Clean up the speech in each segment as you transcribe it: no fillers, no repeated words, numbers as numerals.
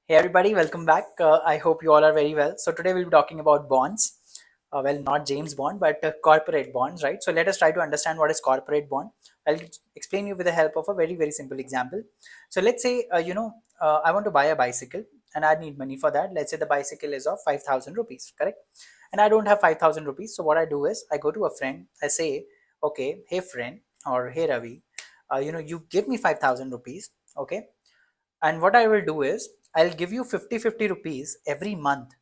Hey everybody, welcome back. I hope you all are very well. So today we'll be talking about bonds. Well, not James Bond, but corporate bonds, right? So let us try to understand what is corporate bond. I'll explain you with the help of a very simple example. So let's say I want to buy a bicycle and I need money for that. Let's say the bicycle is of 5,000 rupees, correct? And I don't have 5,000 rupees. So what I do is I go to a friend. I say, okay, hey friend, or hey Ravi, you give me 5,000 rupees, okay? And what I will do is I'll give you 50 rupees every month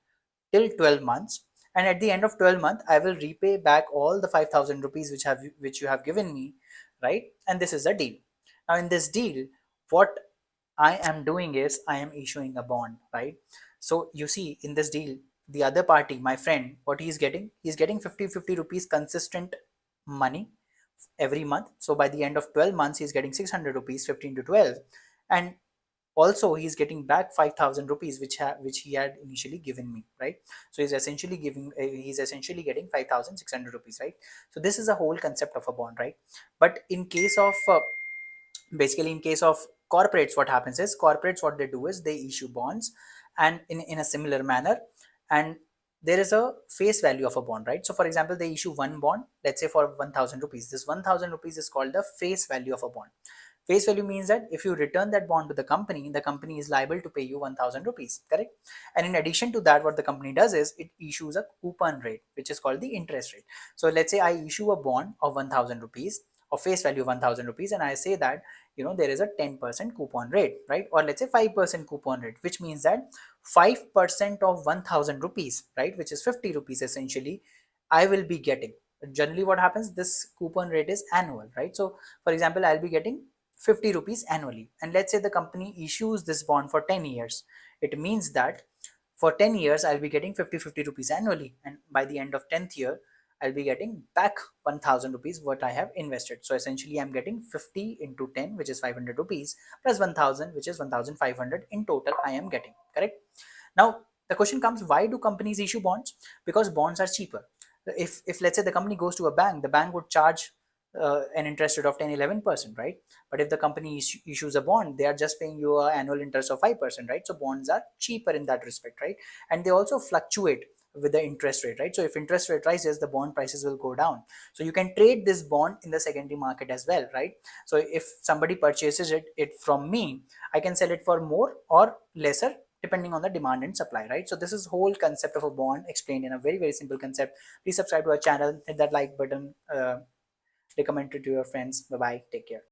till 12 months. And at the end of 12 months, I will repay back all the 5,000 rupees which you have given me, right? And this is a deal. Now in this deal, what I am doing is I am issuing a bond, right? So you see in this deal, the other party, my friend, what he's getting 50 rupees consistent money every month. So by the end of 12 months, he's getting 600 rupees, 15 to 12. And also he's getting back 5,000 rupees which he had initially given me, right? So he's essentially getting 5,600 rupees, right? So this is a whole concept of a bond, right? But in case of basically in case of corporates, what happens is corporates, what they do is they issue bonds and in a similar manner, and there is a face value of a bond, right? So for example, they issue one bond, let's say for 1,000 rupees. This 1,000 rupees is called the face value of a bond. Face value means that if you return that bond to the company is liable to pay you 1,000 rupees, correct? And in addition to that, what the company does is it issues a coupon rate, which is called the interest rate. So let's say I issue a bond of 1,000 rupees, or face value of 1,000 rupees, and I say that there is a 10% coupon rate, right? Or let's say 5% coupon rate, which means that 5% of 1,000 rupees, right, which is 50 rupees essentially, I will be getting. Generally what happens, this coupon rate is annual, right? So for example, I'll be getting 50 rupees annually, and let's say the company issues this bond for 10 years. It means that for 10 years I'll be getting 50 rupees annually, and by the end of 10th year I'll be getting back 1,000 rupees what I have invested. So essentially I'm getting 50 into 10, which is 500 rupees, plus 1,000, which is 1,500 in total I am getting, correct? Now the question comes, why do companies issue bonds? Because bonds are cheaper. If let's say the company goes to a bank, the bank would charge an interest rate of 10-11%, right? But if the company issues a bond, they are just paying you an annual interest of 5%, right? So bonds are cheaper in that respect, right? And they also fluctuate with the interest rate, right? So if interest rate rises, the bond prices will go down. So you can trade this bond in the secondary market as well, right? So if somebody purchases it from me, I can sell it for more or lesser depending on the demand and supply, right? So this is whole concept of a bond explained in a very simple concept. Please subscribe to our channel, hit that like button, recommend it to your friends. Bye bye, take care.